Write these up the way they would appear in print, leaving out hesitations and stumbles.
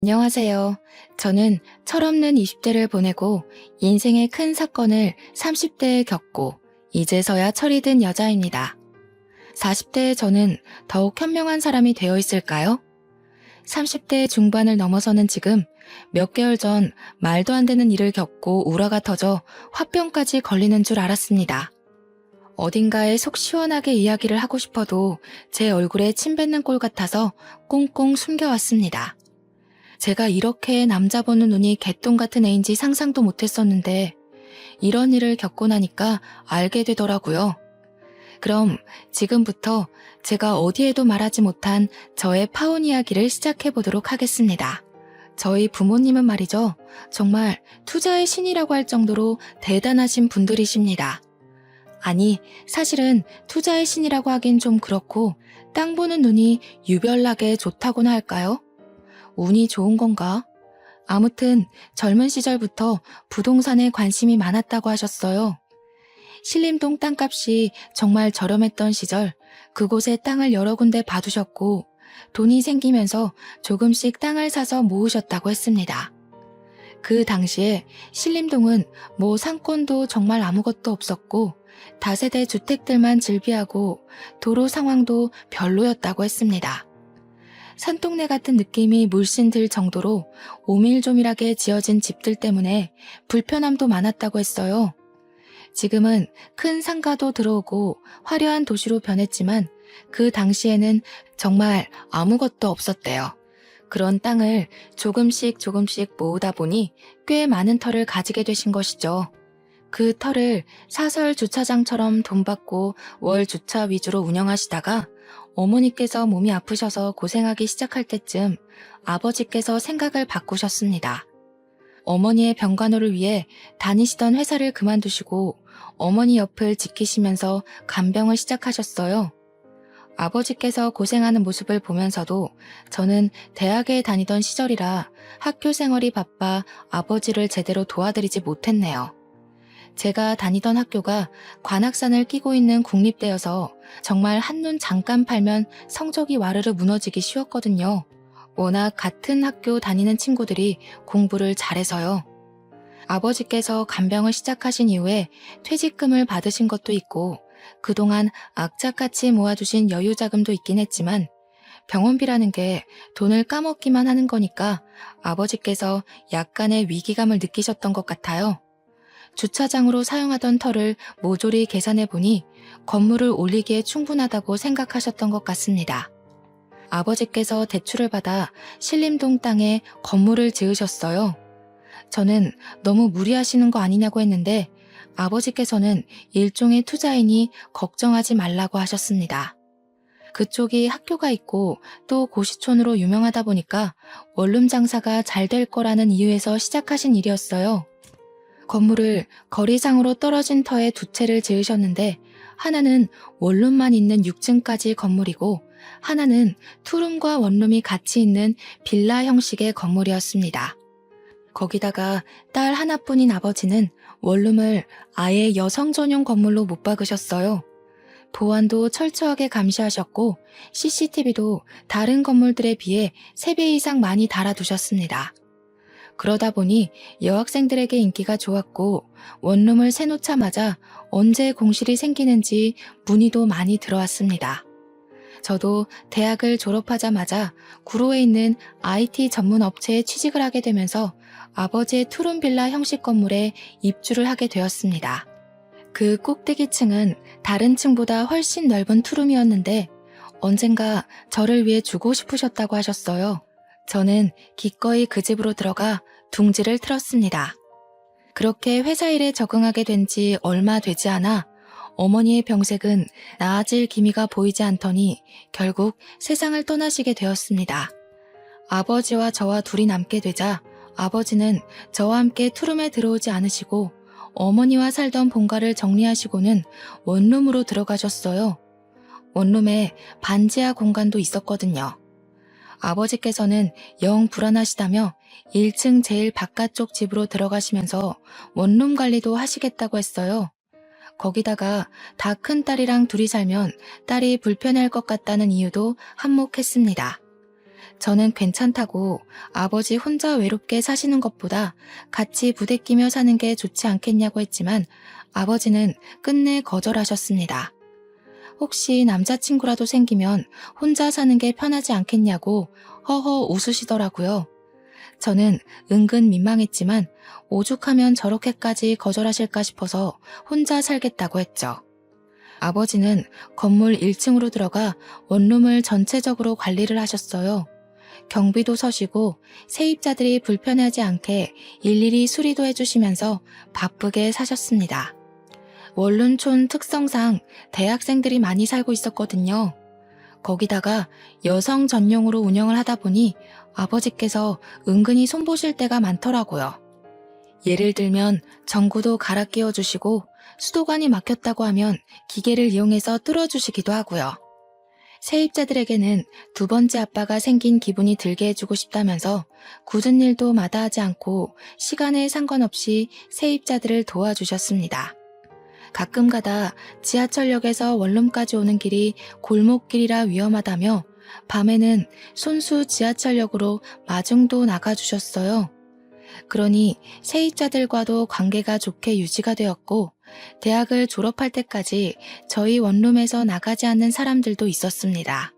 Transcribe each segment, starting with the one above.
안녕하세요. 저는 철없는 20대를 보내고 인생의 큰 사건을 30대에 겪고 이제서야 철이 든 여자입니다. 40대의 저는 더욱 현명한 사람이 되어 있을까요? 30대 중반을 넘어서는 지금 몇 개월 전 말도 안 되는 일을 겪고 우라가 터져 화병까지 걸리는 줄 알았습니다. 어딘가에 속 시원하게 이야기를 하고 싶어도 제 얼굴에 침 뱉는 꼴 같아서 꽁꽁 숨겨왔습니다. 제가 이렇게 남자 보는 눈이 개똥 같은 애인지 상상도 못했었는데 이런 일을 겪고 나니까 알게 되더라고요. 그럼 지금부터 제가 어디에도 말하지 못한 저의 파혼 이야기를 시작해 보도록 하겠습니다. 저희 부모님은 말이죠. 정말 투자의 신이라고 할 정도로 대단하신 분들이십니다. 아니, 사실은 투자의 신이라고 하긴 좀 그렇고 땅 보는 눈이 유별나게 좋다고나 할까요? 운이 좋은 건가? 아무튼 젊은 시절부터 부동산에 관심이 많았다고 하셨어요. 신림동 땅값이 정말 저렴했던 시절 그곳에 땅을 여러 군데 봐두셨고 돈이 생기면서 조금씩 땅을 사서 모으셨다고 했습니다. 그 당시에 신림동은 뭐 상권도 정말 아무것도 없었고 다세대 주택들만 즐비하고 도로 상황도 별로였다고 했습니다. 산동네 같은 느낌이 물씬 들 정도로 오밀조밀하게 지어진 집들 때문에 불편함도 많았다고 했어요. 지금은 큰 상가도 들어오고 화려한 도시로 변했지만 그 당시에는 정말 아무것도 없었대요. 그런 땅을 조금씩 모으다 보니 꽤 많은 터를 가지게 되신 것이죠. 그 터를 사설 주차장처럼 돈 받고 월 주차 위주로 운영하시다가 어머니께서 몸이 아프셔서 고생하기 시작할 때쯤 아버지께서 생각을 바꾸셨습니다. 어머니의 병간호를 위해 다니시던 회사를 그만두시고 어머니 옆을 지키시면서 간병을 시작하셨어요. 아버지께서 고생하는 모습을 보면서도 저는 대학에 다니던 시절이라 학교 생활이 바빠 아버지를 제대로 도와드리지 못했네요. 제가 다니던 학교가 관악산을 끼고 있는 국립대여서 정말 한눈 잠깐 팔면 성적이 와르르 무너지기 쉬웠거든요. 워낙 같은 학교 다니는 친구들이 공부를 잘해서요. 아버지께서 간병을 시작하신 이후에 퇴직금을 받으신 것도 있고 그동안 악착같이 모아두신 여유자금도 있긴 했지만 병원비라는 게 돈을 까먹기만 하는 거니까 아버지께서 약간의 위기감을 느끼셨던 것 같아요. 주차장으로 사용하던 터를 모조리 계산해보니 건물을 올리기에 충분하다고 생각하셨던 것 같습니다. 아버지께서 대출을 받아 신림동 땅에 건물을 지으셨어요. 저는 너무 무리하시는 거 아니냐고 했는데 아버지께서는 일종의 투자이니 걱정하지 말라고 하셨습니다. 그쪽이 학교가 있고 또 고시촌으로 유명하다 보니까 원룸 장사가 잘 될 거라는 이유에서 시작하신 일이었어요. 건물을 거리상으로 떨어진 터에 두 채를 지으셨는데 하나는 원룸만 있는 6층까지 건물이고 하나는 투룸과 원룸이 같이 있는 빌라 형식의 건물이었습니다. 거기다가 딸 하나뿐인 아버지는 원룸을 아예 여성 전용 건물로 못 박으셨어요. 보안도 철저하게 감시하셨고 CCTV도 다른 건물들에 비해 3배 이상 많이 달아두셨습니다. 그러다 보니 여학생들에게 인기가 좋았고 원룸을 새놓자마자 언제 공실이 생기는지 문의도 많이 들어왔습니다. 저도 대학을 졸업하자마자 구로에 있는 IT 전문 업체에 취직을 하게 되면서 아버지의 투룸 빌라 형식 건물에 입주를 하게 되었습니다. 그 꼭대기층은 다른 층보다 훨씬 넓은 투룸이었는데 언젠가 저를 위해 주고 싶으셨다고 하셨어요. 저는 기꺼이 그 집으로 들어가 둥지를 틀었습니다. 그렇게 회사 일에 적응하게 된 지 얼마 되지 않아 어머니의 병색은 나아질 기미가 보이지 않더니 결국 세상을 떠나시게 되었습니다. 아버지와 저와 둘이 남게 되자 아버지는 저와 함께 투룸에 들어오지 않으시고 어머니와 살던 본가를 정리하시고는 원룸으로 들어가셨어요. 원룸에 반지하 공간도 있었거든요. 아버지께서는 영 불안하시다며 1층 제일 바깥쪽 집으로 들어가시면서 원룸 관리도 하시겠다고 했어요. 거기다가 다 큰 딸이랑 둘이 살면 딸이 불편해할 것 같다는 이유도 한몫했습니다. 저는 괜찮다고 아버지 혼자 외롭게 사시는 것보다 같이 부대끼며 사는 게 좋지 않겠냐고 했지만 아버지는 끝내 거절하셨습니다. 혹시 남자친구라도 생기면 혼자 사는 게 편하지 않겠냐고 허허 웃으시더라고요. 저는 은근 민망했지만 오죽하면 저렇게까지 거절하실까 싶어서 혼자 살겠다고 했죠. 아버지는 건물 1층으로 들어가 원룸을 전체적으로 관리를 하셨어요. 경비도 서시고 세입자들이 불편하지 않게 일일이 수리도 해주시면서 바쁘게 사셨습니다. 원룸촌 특성상 대학생들이 많이 살고 있었거든요. 거기다가 여성 전용으로 운영을 하다 보니 아버지께서 은근히 손보실 때가 많더라고요. 예를 들면 전구도 갈아 끼워주시고 수도관이 막혔다고 하면 기계를 이용해서 뚫어주시기도 하고요. 세입자들에게는 두 번째 아빠가 생긴 기분이 들게 해주고 싶다면서 굳은 일도 마다하지 않고 시간에 상관없이 세입자들을 도와주셨습니다. 가끔가다 지하철역에서 원룸까지 오는 길이 골목길이라 위험하다며 밤에는 손수 지하철역으로 마중도 나가주셨어요. 그러니 세입자들과도 관계가 좋게 유지가 되었고 대학을 졸업할 때까지 저희 원룸에서 나가지 않는 사람들도 있었습니다.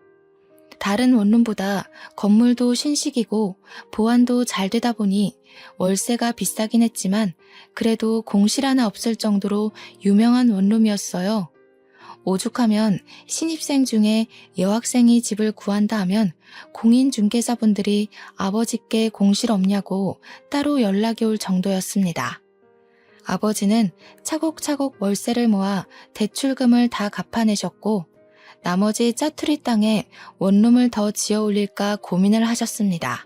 다른 원룸보다 건물도 신식이고 보안도 잘 되다 보니 월세가 비싸긴 했지만 그래도 공실 하나 없을 정도로 유명한 원룸이었어요. 오죽하면 신입생 중에 여학생이 집을 구한다 하면 공인중개사분들이 아버지께 공실 없냐고 따로 연락이 올 정도였습니다. 아버지는 차곡차곡 월세를 모아 대출금을 다 갚아내셨고 나머지 짜투리 땅에 원룸을 더 지어 올릴까 고민을 하셨습니다.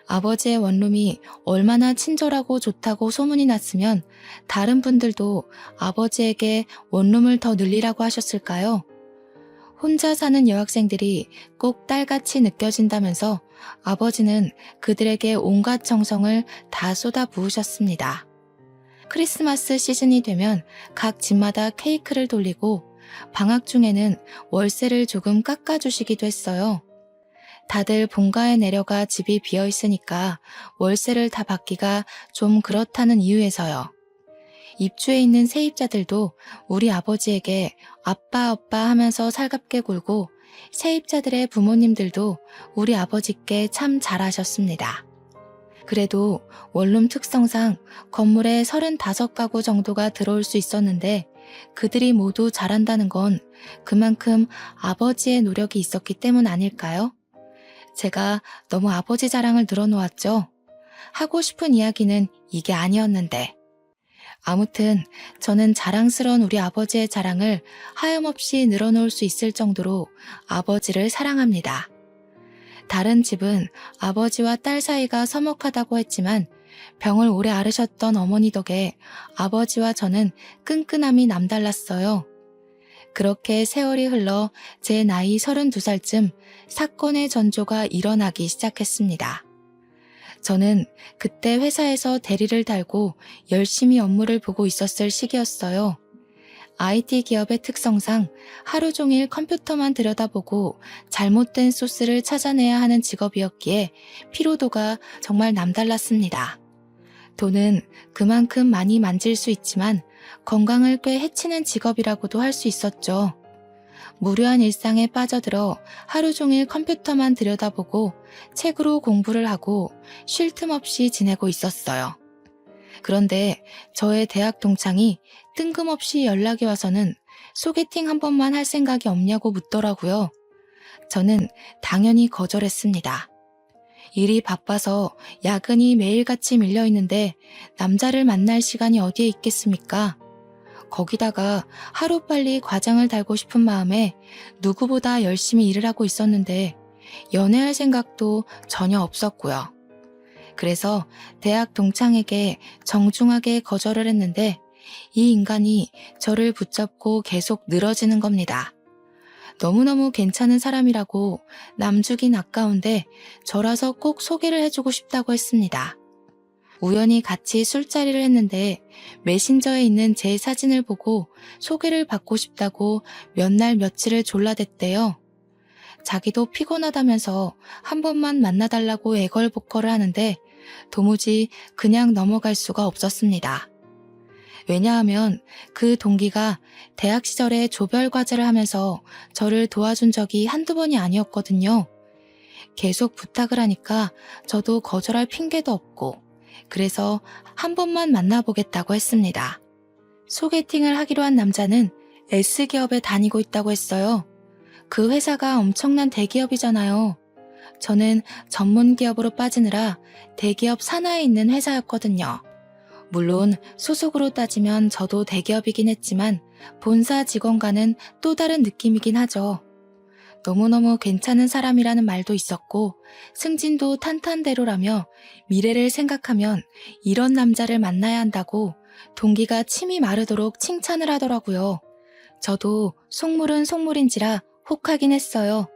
아버지의 원룸이 얼마나 친절하고 좋다고 소문이 났으면 다른 분들도 아버지에게 원룸을 더 늘리라고 하셨을까요? 혼자 사는 여학생들이 꼭 딸같이 느껴진다면서 아버지는 그들에게 온갖 정성을 다 쏟아 부으셨습니다. 크리스마스 시즌이 되면 각 집마다 케이크를 돌리고 방학 중에는 월세를 조금 깎아주시기도 했어요. 다들 본가에 내려가 집이 비어있으니까 월세를 다 받기가 좀 그렇다는 이유에서요. 입주해 있는 세입자들도 우리 아버지에게 아빠 하면서 살갑게 굴고 세입자들의 부모님들도 우리 아버지께 참 잘하셨습니다. 그래도 원룸 특성상 건물에 35가구 정도가 들어올 수 있었는데 그들이 모두 잘한다는 건 그만큼 아버지의 노력이 있었기 때문 아닐까요? 제가 너무 아버지 자랑을 늘어놓았죠. 하고 싶은 이야기는 이게 아니었는데. 아무튼 저는 자랑스러운 우리 아버지의 자랑을 하염없이 늘어놓을 수 있을 정도로 아버지를 사랑합니다. 다른 집은 아버지와 딸 사이가 서먹하다고 했지만 병을 오래 앓으셨던 어머니 덕에 아버지와 저는 끈끈함이 남달랐어요. 그렇게 세월이 흘러 제 나이 32살쯤 사건의 전조가 일어나기 시작했습니다. 저는 그때 회사에서 대리를 달고 열심히 업무를 보고 있었을 시기였어요. IT 기업의 특성상 하루 종일 컴퓨터만 들여다보고 잘못된 소스를 찾아내야 하는 직업이었기에 피로도가 정말 남달랐습니다. 돈은 그만큼 많이 만질 수 있지만 건강을 꽤 해치는 직업이라고도 할 수 있었죠. 무료한 일상에 빠져들어 하루 종일 컴퓨터만 들여다보고 책으로 공부를 하고 쉴 틈 없이 지내고 있었어요. 그런데 저의 대학 동창이 뜬금없이 연락이 와서는 소개팅 한 번만 할 생각이 없냐고 묻더라고요. 저는 당연히 거절했습니다. 일이 바빠서 야근이 매일같이 밀려있는데 남자를 만날 시간이 어디에 있겠습니까? 거기다가 하루빨리 과장을 달고 싶은 마음에 누구보다 열심히 일을 하고 있었는데 연애할 생각도 전혀 없었고요. 그래서 대학 동창에게 정중하게 거절을 했는데 이 인간이 저를 붙잡고 계속 늘어지는 겁니다. 너무너무 괜찮은 사람이라고 남주긴 아까운데 저라서 꼭 소개를 해주고 싶다고 했습니다. 우연히 같이 술자리를 했는데 메신저에 있는 제 사진을 보고 소개를 받고 싶다고 몇 날 며칠을 졸라댔대요. 자기도 피곤하다면서 한 번만 만나달라고 애걸복걸을 하는데 도무지 그냥 넘어갈 수가 없었습니다. 왜냐하면 그 동기가 대학 시절에 조별과제를 하면서 저를 도와준 적이 한두 번이 아니었거든요. 계속 부탁을 하니까 저도 거절할 핑계도 없고 그래서 한 번만 만나보겠다고 했습니다. 소개팅을 하기로 한 남자는 S기업에 다니고 있다고 했어요. 그 회사가 엄청난 대기업이잖아요. 저는 전문 기업으로 빠지느라 대기업 산하에 있는 회사였거든요. 물론 소속으로 따지면 저도 대기업이긴 했지만 본사 직원과는 또 다른 느낌이긴 하죠. 너무너무 괜찮은 사람이라는 말도 있었고 승진도 탄탄대로라며 미래를 생각하면 이런 남자를 만나야 한다고 동기가 침이 마르도록 칭찬을 하더라고요. 저도 속물은 속물인지라 혹하긴 했어요.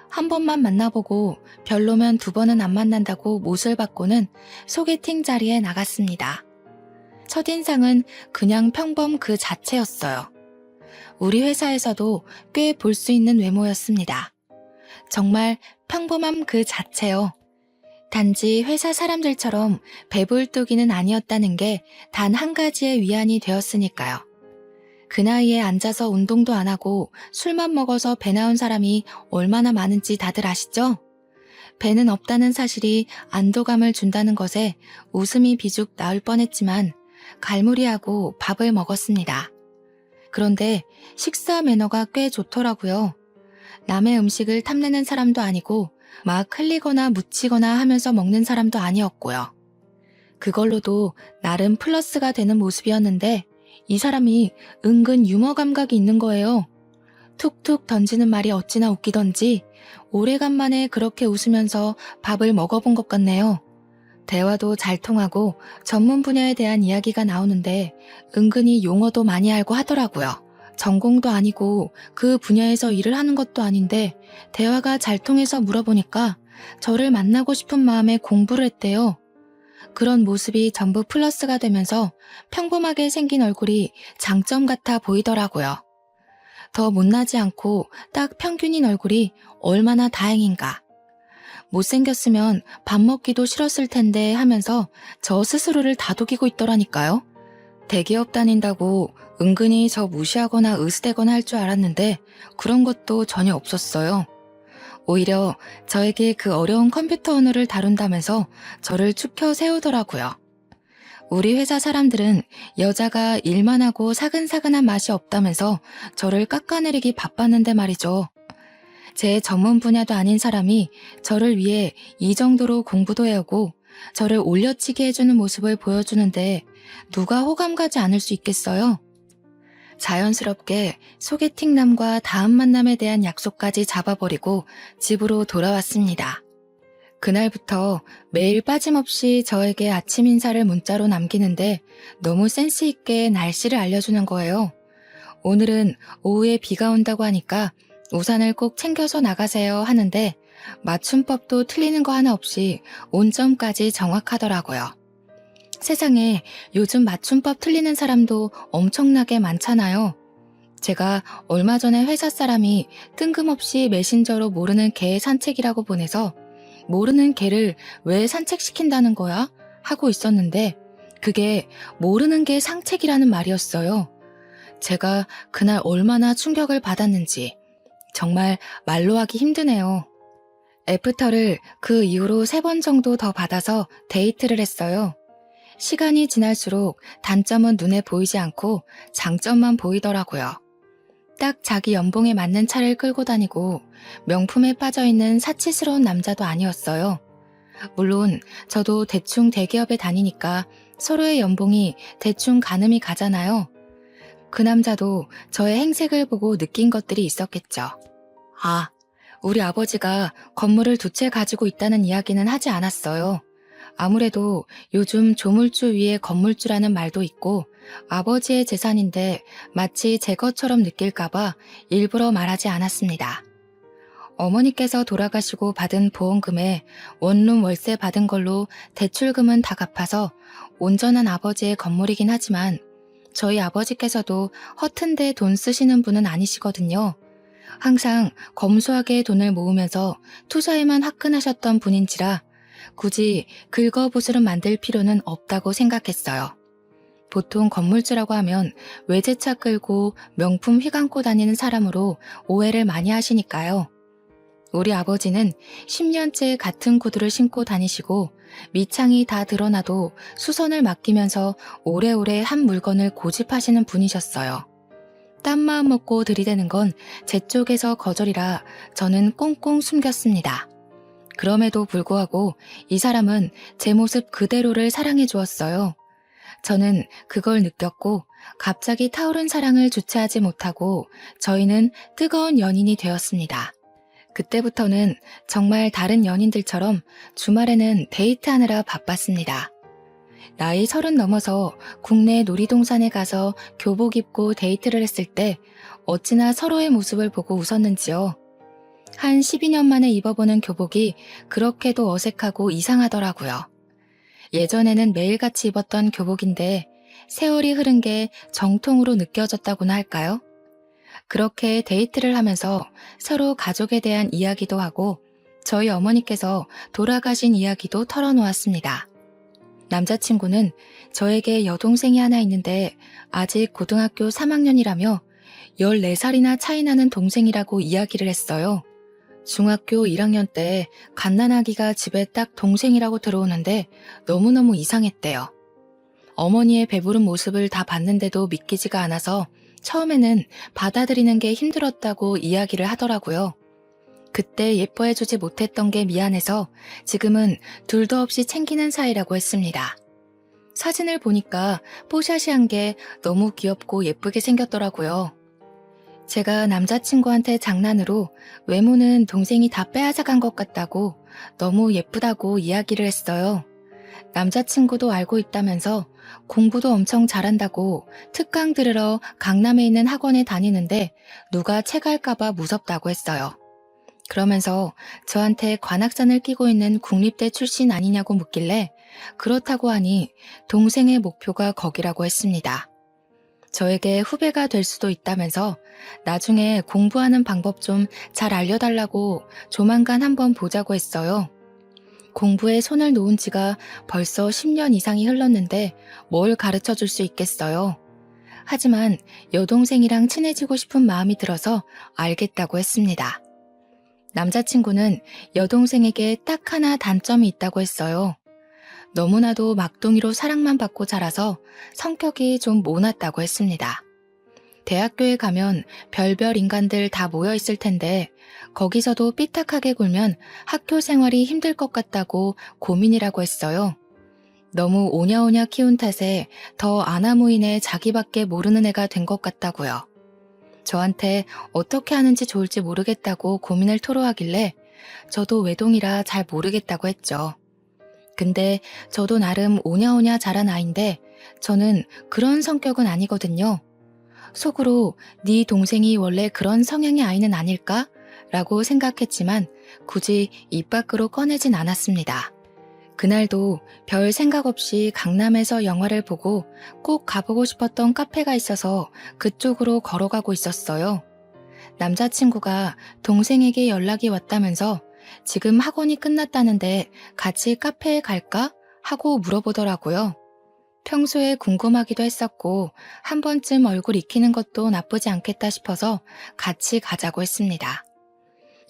한 번만 만나보고 별로면 두 번은 안 만난다고 못을 받고는 소개팅 자리에 나갔습니다. 첫인상은 그냥 평범 그 자체였어요. 우리 회사에서도 꽤 볼 수 있는 외모였습니다. 정말 평범함 그 자체요. 단지 회사 사람들처럼 배불뚝이는 아니었다는 게 단 한 가지의 위안이 되었으니까요. 그 나이에 앉아서 운동도 안 하고 술만 먹어서 배 나온 사람이 얼마나 많은지 다들 아시죠? 배는 없다는 사실이 안도감을 준다는 것에 웃음이 비죽 나올 뻔했지만 갈무리하고 밥을 먹었습니다. 그런데 식사 매너가 꽤 좋더라고요. 남의 음식을 탐내는 사람도 아니고 막 흘리거나 묻히거나 하면서 먹는 사람도 아니었고요. 그걸로도 나름 플러스가 되는 모습이었는데 이 사람이 은근 유머 감각이 있는 거예요. 툭툭 던지는 말이 어찌나 웃기던지 오래간만에 그렇게 웃으면서 밥을 먹어본 것 같네요. 대화도 잘 통하고 전문 분야에 대한 이야기가 나오는데 은근히 용어도 많이 알고 하더라고요. 전공도 아니고 그 분야에서 일을 하는 것도 아닌데 대화가 잘 통해서 물어보니까 저를 만나고 싶은 마음에 공부를 했대요. 그런 모습이 전부 플러스가 되면서 평범하게 생긴 얼굴이 장점 같아 보이더라고요. 더 못나지 않고 딱 평균인 얼굴이 얼마나 다행인가. 못생겼으면 밥 먹기도 싫었을 텐데 하면서 저 스스로를 다독이고 있더라니까요. 대기업 다닌다고 은근히 저 무시하거나 으스대거나 할 줄 알았는데 그런 것도 전혀 없었어요. 오히려 저에게 그 어려운 컴퓨터 언어를 다룬다면서 저를 축혀 세우더라고요. 우리 회사 사람들은 여자가 일만 하고 사근사근한 맛이 없다면서 저를 깎아내리기 바빴는데 말이죠. 제 전문 분야도 아닌 사람이 저를 위해 이 정도로 공부도 해오고 저를 올려치게 해주는 모습을 보여주는데 누가 호감 가지 않을 수 있겠어요? 자연스럽게 소개팅남과 다음 만남에 대한 약속까지 잡아버리고 집으로 돌아왔습니다. 그날부터 매일 빠짐없이 저에게 아침 인사를 문자로 남기는데 너무 센스 있게 날씨를 알려주는 거예요. 오늘은 오후에 비가 온다고 하니까 우산을 꼭 챙겨서 나가세요 하는데 맞춤법도 틀리는 거 하나 없이 온점까지 정확하더라고요. 세상에 요즘 맞춤법 틀리는 사람도 엄청나게 많잖아요. 제가 얼마 전에 회사 사람이 뜬금없이 메신저로 모르는 개 산책이라고 보내서 모르는 개를 왜 산책시킨다는 거야? 하고 있었는데 그게 모르는 개 산책이라는 말이었어요. 제가 그날 얼마나 충격을 받았는지 정말 말로 하기 힘드네요. 애프터를 그 이후로 3번 정도 더 받아서 데이트를 했어요. 시간이 지날수록 단점은 눈에 보이지 않고 장점만 보이더라고요. 딱 자기 연봉에 맞는 차를 끌고 다니고 명품에 빠져있는 사치스러운 남자도 아니었어요. 물론 저도 대충 대기업에 다니니까 서로의 연봉이 대충 가늠이 가잖아요. 그 남자도 저의 행색을 보고 느낀 것들이 있었겠죠. 아, 우리 아버지가 건물을 2채 가지고 있다는 이야기는 하지 않았어요. 아무래도 요즘 조물주 위에 건물주라는 말도 있고 아버지의 재산인데 마치 제 것처럼 느낄까봐 일부러 말하지 않았습니다. 어머니께서 돌아가시고 받은 보험금에 원룸 월세 받은 걸로 대출금은 다 갚아서 온전한 아버지의 건물이긴 하지만 저희 아버지께서도 허튼데 돈 쓰시는 분은 아니시거든요. 항상 검소하게 돈을 모으면서 투자에만 화끈하셨던 분인지라 굳이 긁어부스름 만들 필요는 없다고 생각했어요. 보통 건물주라고 하면 외제차 끌고 명품 휘감고 다니는 사람으로 오해를 많이 하시니까요. 우리 아버지는 10년째 같은 구두를 신고 다니시고 밑창이 다 드러나도 수선을 맡기면서 오래오래 한 물건을 고집하시는 분이셨어요. 딴 마음 먹고 들이대는 건 제 쪽에서 거절이라 저는 꽁꽁 숨겼습니다. 그럼에도 불구하고 이 사람은 제 모습 그대로를 사랑해 주었어요. 저는 그걸 느꼈고 갑자기 타오른 사랑을 주체하지 못하고 저희는 뜨거운 연인이 되었습니다. 그때부터는 정말 다른 연인들처럼 주말에는 데이트하느라 바빴습니다. 나이 30 넘어서 국내 놀이동산에 가서 교복 입고 데이트를 했을 때 어찌나 서로의 모습을 보고 웃었는지요. 한 12년 만에 입어보는 교복이 그렇게도 어색하고 이상하더라고요. 예전에는 매일같이 입었던 교복인데 세월이 흐른 게 정통으로 느껴졌다고나 할까요? 그렇게 데이트를 하면서 서로 가족에 대한 이야기도 하고 저희 어머니께서 돌아가신 이야기도 털어놓았습니다. 남자친구는 저에게 여동생이 하나 있는데 아직 고등학교 3학년이라며 14살이나 차이 나는 동생이라고 이야기를 했어요. 중학교 1학년 때 갓난아기가 집에 딱 동생이라고 들어오는데 너무너무 이상했대요. 어머니의 배부른 모습을 다 봤는데도 믿기지가 않아서 처음에는 받아들이는 게 힘들었다고 이야기를 하더라고요. 그때 예뻐해주지 못했던 게 미안해서 지금은 둘도 없이 챙기는 사이라고 했습니다. 사진을 보니까 뽀샤시한 게 너무 귀엽고 예쁘게 생겼더라고요. 제가 남자친구한테 장난으로 외모는 동생이 다 빼앗아간 것 같다고 너무 예쁘다고 이야기를 했어요. 남자친구도 알고 있다면서 공부도 엄청 잘한다고 특강 들으러 강남에 있는 학원에 다니는데 누가 채갈까봐 무섭다고 했어요. 그러면서 저한테 관악산을 끼고 있는 국립대 출신 아니냐고 묻길래 그렇다고 하니 동생의 목표가 거기라고 했습니다. 저에게 후배가 될 수도 있다면서 나중에 공부하는 방법 좀 잘 알려달라고 조만간 한번 보자고 했어요. 공부에 손을 놓은 지가 벌써 10년 이상이 흘렀는데 뭘 가르쳐 줄 수 있겠어요. 하지만 여동생이랑 친해지고 싶은 마음이 들어서 알겠다고 했습니다. 남자친구는 여동생에게 딱 하나 단점이 있다고 했어요. 너무나도 막둥이로 사랑만 받고 자라서 성격이 좀 모났다고 했습니다. 대학교에 가면 별별 인간들 다 모여 있을 텐데 거기서도 삐딱하게 굴면 학교 생활이 힘들 것 같다고 고민이라고 했어요. 너무 오냐오냐 키운 탓에 더 아나무인에 자기밖에 모르는 애가 된 것 같다고요. 저한테 어떻게 하는지 좋을지 모르겠다고 고민을 토로하길래 저도 외동이라 잘 모르겠다고 했죠. 근데 저도 나름 오냐오냐 자란 아이인데 저는 그런 성격은 아니거든요. 속으로 네 동생이 원래 그런 성향의 아이는 아닐까? 라고 생각했지만 굳이 입 밖으로 꺼내진 않았습니다. 그날도 별 생각 없이 강남에서 영화를 보고 꼭 가보고 싶었던 카페가 있어서 그쪽으로 걸어가고 있었어요. 남자친구가 동생에게 연락이 왔다면서 지금 학원이 끝났다는데 같이 카페에 갈까? 하고 물어보더라고요. 평소에 궁금하기도 했었고 한 번쯤 얼굴 익히는 것도 나쁘지 않겠다 싶어서 같이 가자고 했습니다.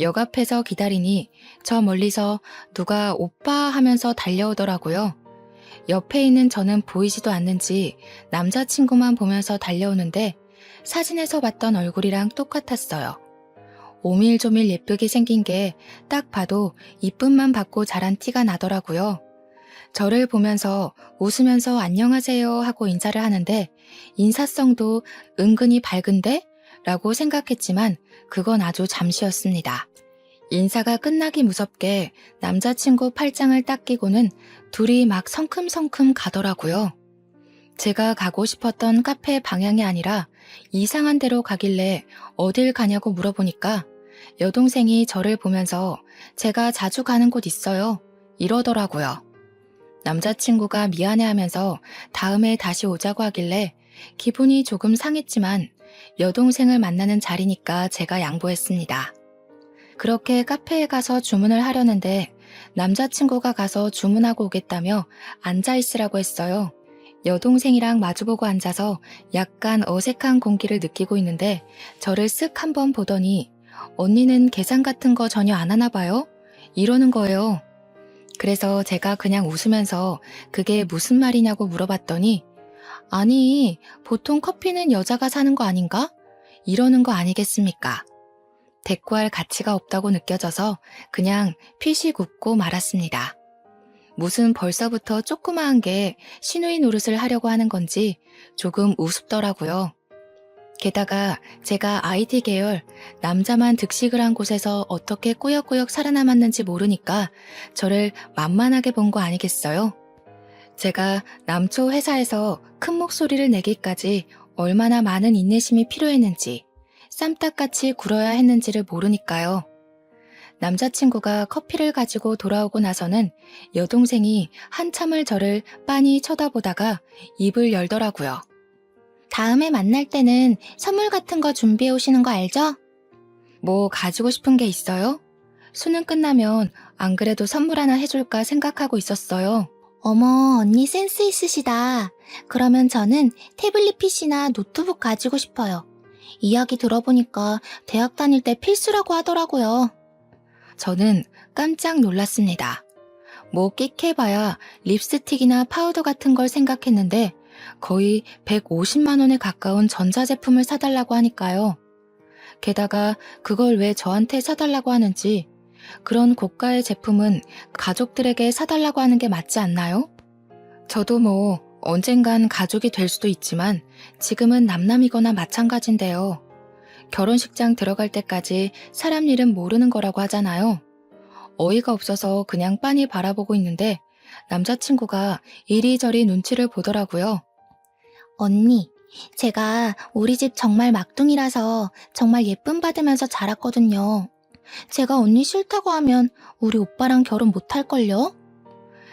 역 앞에서 기다리니 저 멀리서 누가 오빠 하면서 달려오더라고요. 옆에 있는 저는 보이지도 않는지 남자친구만 보면서 달려오는데 사진에서 봤던 얼굴이랑 똑같았어요. 오밀조밀 예쁘게 생긴 게 딱 봐도 이쁨만 받고 자란 티가 나더라고요. 저를 보면서 웃으면서 안녕하세요 하고 인사를 하는데 인사성도 은근히 밝은데? 라고 생각했지만 그건 아주 잠시였습니다. 인사가 끝나기 무섭게 남자친구 팔짱을 딱 끼고는 둘이 막 성큼성큼 가더라고요. 제가 가고 싶었던 카페 방향이 아니라 이상한 데로 가길래 어딜 가냐고 물어보니까 여동생이 저를 보면서 제가 자주 가는 곳 있어요. 이러더라고요. 남자친구가 미안해하면서 다음에 다시 오자고 하길래 기분이 조금 상했지만 여동생을 만나는 자리니까 제가 양보했습니다. 그렇게 카페에 가서 주문을 하려는데 남자친구가 가서 주문하고 오겠다며 앉아있으라고 했어요. 여동생이랑 마주보고 앉아서 약간 어색한 공기를 느끼고 있는데 저를 쓱 한번 보더니 언니는 계산 같은 거 전혀 안 하나 봐요? 이러는 거예요. 그래서 제가 그냥 웃으면서 그게 무슨 말이냐고 물어봤더니 아니, 보통 커피는 여자가 사는 거 아닌가? 이러는 거 아니겠습니까? 대꾸할 가치가 없다고 느껴져서 그냥 피식 웃고 말았습니다. 무슨 벌써부터 조그마한 게 시누이 노릇을 하려고 하는 건지 조금 우습더라고요. 게다가 제가 IT 계열 남자만 득식을 한 곳에서 어떻게 꾸역꾸역 살아남았는지 모르니까 저를 만만하게 본 거 아니겠어요? 제가 남초 회사에서 큰 목소리를 내기까지 얼마나 많은 인내심이 필요했는지 쌈딱같이 굴어야 했는지를 모르니까요. 남자친구가 커피를 가지고 돌아오고 나서는 여동생이 한참을 저를 빤히 쳐다보다가 입을 열더라고요. 다음에 만날 때는 선물 같은 거 준비해 오시는 거 알죠? 뭐 가지고 싶은 게 있어요? 수능 끝나면 안 그래도 선물 하나 해줄까 생각하고 있었어요. 어머, 언니 센스 있으시다. 그러면 저는 태블릿 PC나 노트북 가지고 싶어요. 이야기 들어보니까 대학 다닐 때 필수라고 하더라고요. 저는 깜짝 놀랐습니다. 뭐 끽해봐야 립스틱이나 파우더 같은 걸 생각했는데 거의 150만 원에 가까운 전자제품을 사달라고 하니까요. 게다가 그걸 왜 저한테 사달라고 하는지, 그런 고가의 제품은 가족들에게 사달라고 하는 게 맞지 않나요? 저도 뭐 언젠간 가족이 될 수도 있지만 지금은 남남이거나 마찬가지인데요. 결혼식장 들어갈 때까지 사람 일은 모르는 거라고 하잖아요. 어이가 없어서 그냥 빤히 바라보고 있는데 남자친구가 이리저리 눈치를 보더라고요. 언니, 제가 우리 집 정말 막둥이라서 정말 예쁨 받으면서 자랐거든요. 제가 언니 싫다고 하면 우리 오빠랑 결혼 못할걸요?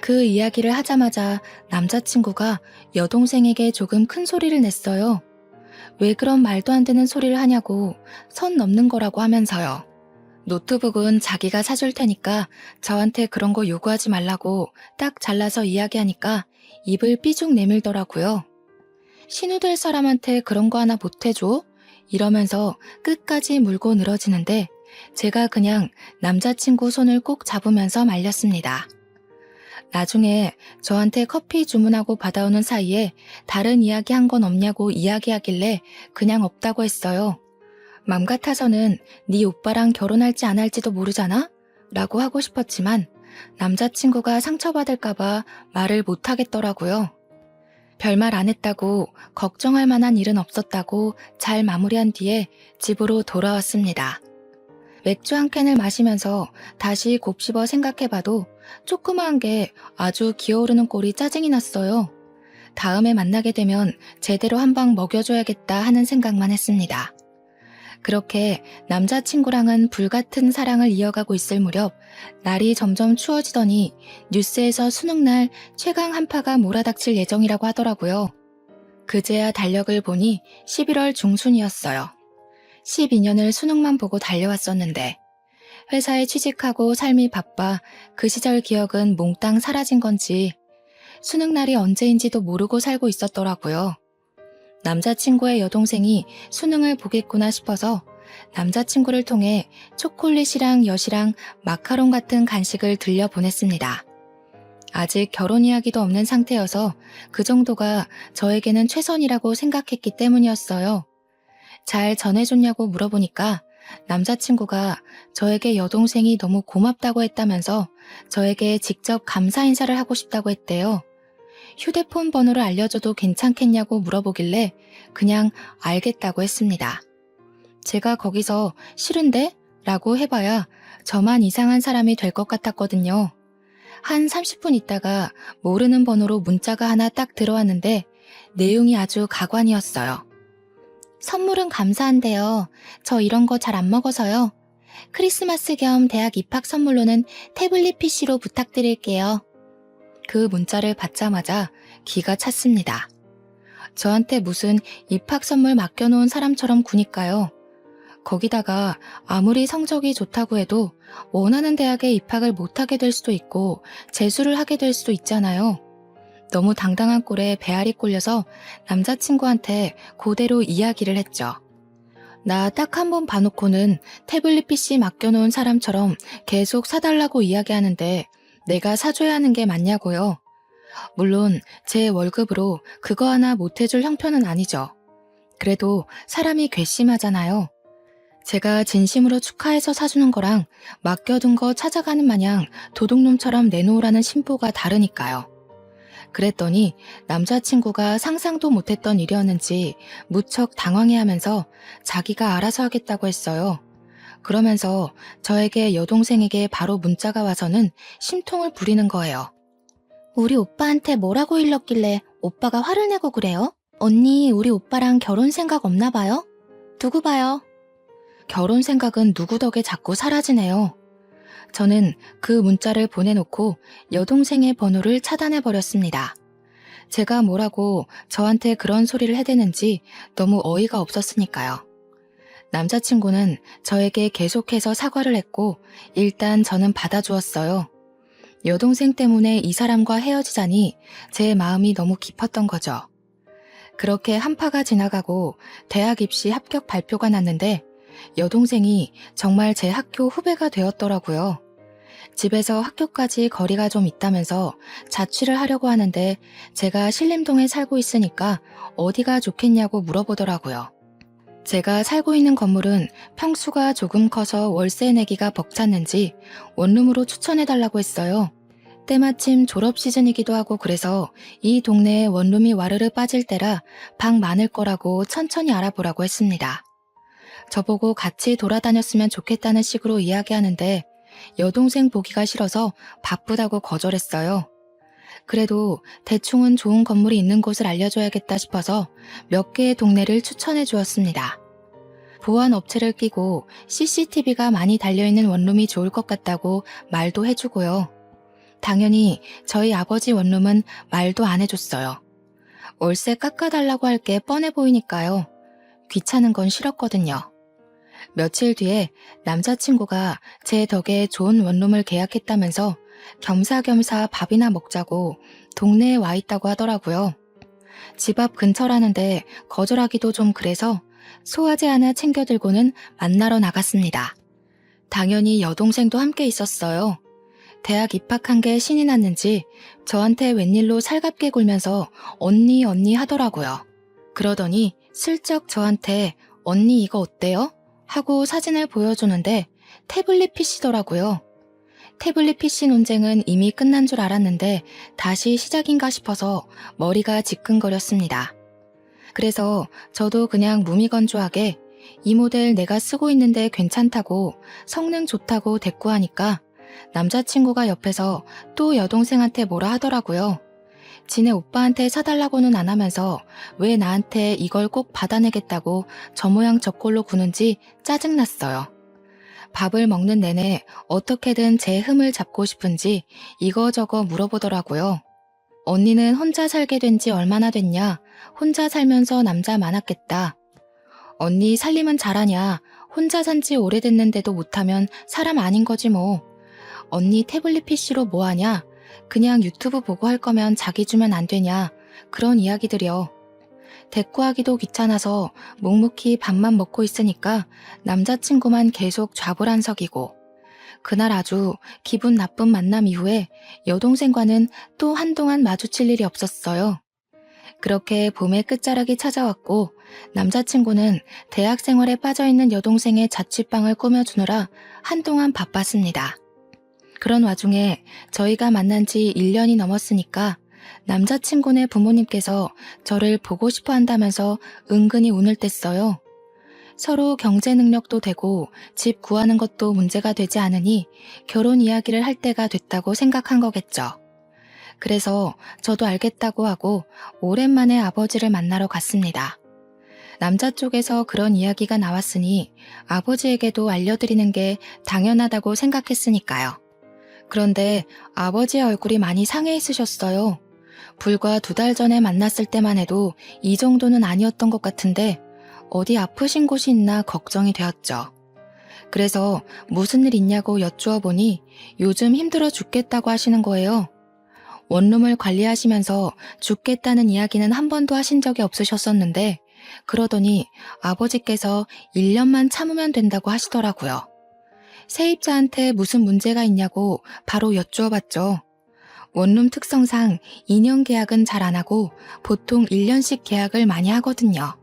그 이야기를 하자마자 남자친구가 여동생에게 조금 큰 소리를 냈어요. 왜 그런 말도 안 되는 소리를 하냐고 선 넘는 거라고 하면서요. 노트북은 자기가 사줄 테니까 저한테 그런 거 요구하지 말라고 딱 잘라서 이야기하니까 입을 삐죽 내밀더라고요. 신우될 사람한테 그런 거 하나 못해줘? 이러면서 끝까지 물고 늘어지는데 제가 그냥 남자친구 손을 꼭 잡으면서 말렸습니다. 나중에 저한테 커피 주문하고 받아오는 사이에 다른 이야기 한 건 없냐고 이야기하길래 그냥 없다고 했어요. 맘 같아서는 네 오빠랑 결혼할지 안 할지도 모르잖아? 라고 하고 싶었지만 남자친구가 상처받을까봐 말을 못하겠더라고요. 별말 안 했다고 걱정할 만한 일은 없었다고 잘 마무리한 뒤에 집으로 돌아왔습니다. 맥주 한 캔을 마시면서 다시 곱씹어 생각해봐도 조그마한 게 아주 기어오르는 꼴이 짜증이 났어요. 다음에 만나게 되면 제대로 한 방 먹여줘야겠다 하는 생각만 했습니다. 그렇게 남자친구랑은 불같은 사랑을 이어가고 있을 무렵 날이 점점 추워지더니 뉴스에서 수능날 최강 한파가 몰아닥칠 예정이라고 하더라고요. 그제야 달력을 보니 11월 중순이었어요. 12년을 수능만 보고 달려왔었는데 회사에 취직하고 삶이 바빠 그 시절 기억은 몽땅 사라진 건지 수능날이 언제인지도 모르고 살고 있었더라고요. 남자친구의 여동생이 수능을 보겠구나 싶어서 남자친구를 통해 초콜릿이랑 엿이랑 마카롱 같은 간식을 들려보냈습니다. 아직 결혼 이야기도 없는 상태여서 그 정도가 저에게는 최선이라고 생각했기 때문이었어요. 잘 전해줬냐고 물어보니까 남자친구가 저에게 여동생이 너무 고맙다고 했다면서 저에게 직접 감사 인사를 하고 싶다고 했대요. 휴대폰 번호를 알려줘도 괜찮겠냐고 물어보길래 그냥 알겠다고 했습니다. 제가 거기서 싫은데? 라고 해봐야 저만 이상한 사람이 될 것 같았거든요. 한 30분 있다가 모르는 번호로 문자가 하나 딱 들어왔는데 내용이 아주 가관이었어요. 선물은 감사한데요. 저 이런 거 잘 안 먹어서요. 크리스마스 겸 대학 입학 선물로는 태블릿 PC로 부탁드릴게요. 그 문자를 받자마자 기가 찼습니다. 저한테 무슨 입학 선물 맡겨놓은 사람처럼 구니까요. 거기다가 아무리 성적이 좋다고 해도 원하는 대학에 입학을 못하게 될 수도 있고 재수를 하게 될 수도 있잖아요. 너무 당당한 꼴에 배알이 꼴려서 남자친구한테 그대로 이야기를 했죠. 나 딱 한 번 봐놓고는 태블릿 PC 맡겨놓은 사람처럼 계속 사달라고 이야기하는데 내가 사줘야 하는 게 맞냐고요. 물론 제 월급으로 그거 하나 못해줄 형편은 아니죠. 그래도 사람이 괘씸하잖아요. 제가 진심으로 축하해서 사주는 거랑 맡겨둔 거 찾아가는 마냥 도둑놈처럼 내놓으라는 심보가 다르니까요. 그랬더니 남자친구가 상상도 못했던 일이었는지 무척 당황해하면서 자기가 알아서 하겠다고 했어요. 그러면서 저에게 여동생에게 바로 문자가 와서는 심통을 부리는 거예요. 우리 오빠한테 뭐라고 일렀길래 오빠가 화를 내고 그래요? 언니, 우리 오빠랑 결혼 생각 없나 봐요? 두고 봐요. 결혼 생각은 누구 덕에 자꾸 사라지네요. 저는 그 문자를 보내놓고 여동생의 번호를 차단해버렸습니다. 제가 뭐라고 저한테 그런 소리를 해대는지 너무 어이가 없었으니까요. 남자친구는 저에게 계속해서 사과를 했고 일단 저는 받아주었어요. 여동생 때문에 이 사람과 헤어지자니 제 마음이 너무 깊었던 거죠. 그렇게 한파가 지나가고 대학 입시 합격 발표가 났는데 여동생이 정말 제 학교 후배가 되었더라고요. 집에서 학교까지 거리가 좀 있다면서 자취를 하려고 하는데 제가 신림동에 살고 있으니까 어디가 좋겠냐고 물어보더라고요. 제가 살고 있는 건물은 평수가 조금 커서 월세 내기가 벅찼는지 원룸으로 추천해달라고 했어요. 때마침 졸업 시즌이기도 하고 그래서 이 동네에 원룸이 와르르 빠질 때라 방 많을 거라고 천천히 알아보라고 했습니다. 저보고 같이 돌아다녔으면 좋겠다는 식으로 이야기하는데 여동생 보기가 싫어서 바쁘다고 거절했어요. 그래도 대충은 좋은 건물이 있는 곳을 알려줘야겠다 싶어서 몇 개의 동네를 추천해 주었습니다. 보안 업체를 끼고 CCTV가 많이 달려있는 원룸이 좋을 것 같다고 말도 해주고요. 당연히 저희 아버지 원룸은 말도 안 해줬어요. 월세 깎아달라고 할 게 뻔해 보이니까요. 귀찮은 건 싫었거든요. 며칠 뒤에 남자친구가 제 덕에 좋은 원룸을 계약했다면서 겸사겸사 밥이나 먹자고 동네에 와 있다고 하더라고요. 집 앞 근처라는데 거절하기도 좀 그래서 소화제 하나 챙겨 들고는 만나러 나갔습니다. 당연히 여동생도 함께 있었어요. 대학 입학한 게 신이 났는지 저한테 웬일로 살갑게 굴면서 언니 하더라고요. 그러더니 슬쩍 저한테 언니 이거 어때요? 하고 사진을 보여주는데 태블릿 PC더라고요. 태블릿 PC 논쟁은 이미 끝난 줄 알았는데 다시 시작인가 싶어서 머리가 지끈거렸습니다. 그래서 저도 그냥 무미건조하게 이 모델 내가 쓰고 있는데 괜찮다고 성능 좋다고 대꾸하니까 남자친구가 옆에서 또 여동생한테 뭐라 하더라고요. 지네 오빠한테 사달라고는 안 하면서 왜 나한테 이걸 꼭 받아내겠다고 저 모양 저 꼴로 구는지 짜증났어요. 밥을 먹는 내내 어떻게든 제 흠을 잡고 싶은지 이거저거 물어보더라고요. 언니는 혼자 살게 된 지 얼마나 됐냐? 혼자 살면서 남자 많았겠다. 언니 살림은 잘하냐? 혼자 산 지 오래됐는데도 못하면 사람 아닌 거지 뭐. 언니 태블릿 PC로 뭐 하냐? 그냥 유튜브 보고 할 거면 자기 주면 안 되냐? 그런 이야기들이요. 대꾸하기도 귀찮아서 묵묵히 밥만 먹고 있으니까 남자친구만 계속 좌불안석이고 그날 아주 기분 나쁜 만남 이후에 여동생과는 또 한동안 마주칠 일이 없었어요. 그렇게 봄의 끝자락이 찾아왔고 남자친구는 대학 생활에 빠져있는 여동생의 자취방을 꾸며주느라 한동안 바빴습니다. 그런 와중에 저희가 만난 지 1년이 넘었으니까 남자친구네 부모님께서 저를 보고 싶어 한다면서 은근히 운을 뗐어요. 서로 경제 능력도 되고 집 구하는 것도 문제가 되지 않으니 결혼 이야기를 할 때가 됐다고 생각한 거겠죠. 그래서 저도 알겠다고 하고 오랜만에 아버지를 만나러 갔습니다. 남자 쪽에서 그런 이야기가 나왔으니 아버지에게도 알려드리는 게 당연하다고 생각했으니까요. 그런데 아버지의 얼굴이 많이 상해 있으셨어요. 불과 2달 전에 만났을 때만 해도 이 정도는 아니었던 것 같은데 어디 아프신 곳이 있나 걱정이 되었죠. 그래서 무슨 일 있냐고 여쭈어 보니 요즘 힘들어 죽겠다고 하시는 거예요. 원룸을 관리하시면서 죽겠다는 이야기는 한 번도 하신 적이 없으셨었는데 그러더니 아버지께서 1년만 참으면 된다고 하시더라고요. 세입자한테 무슨 문제가 있냐고 바로 여쭈어 봤죠. 원룸 특성상 2년 계약은 잘 안 하고 보통 1년씩 계약을 많이 하거든요.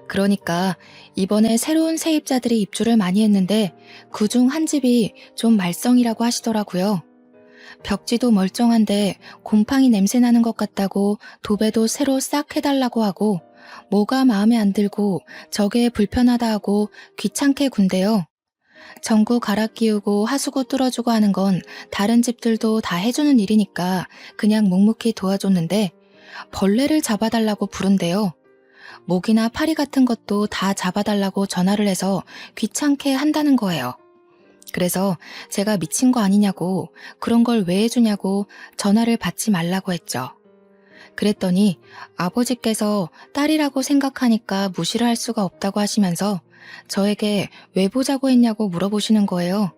그러니까 이번에 새로운 세입자들이 입주를 많이 했는데 그중 한 집이 좀 말썽이라고 하시더라고요. 벽지도 멀쩡한데 곰팡이 냄새 나는 것 같다고 도배도 새로 싹 해달라고 하고 뭐가 마음에 안 들고 저게 불편하다 하고 귀찮게 군대요. 전구 갈아 끼우고 하수구 뚫어주고 하는 건 다른 집들도 다 해주는 일이니까 그냥 묵묵히 도와줬는데 벌레를 잡아달라고 부른대요. 모기나 파리 같은 것도 다 잡아달라고 전화를 해서 귀찮게 한다는 거예요. 그래서 제가 미친 거 아니냐고 그런 걸 왜 해주냐고 전화를 받지 말라고 했죠. 그랬더니 아버지께서 딸이라고 생각하니까 무시를 할 수가 없다고 하시면서 저에게 왜 보자고 했냐고 물어보시는 거예요.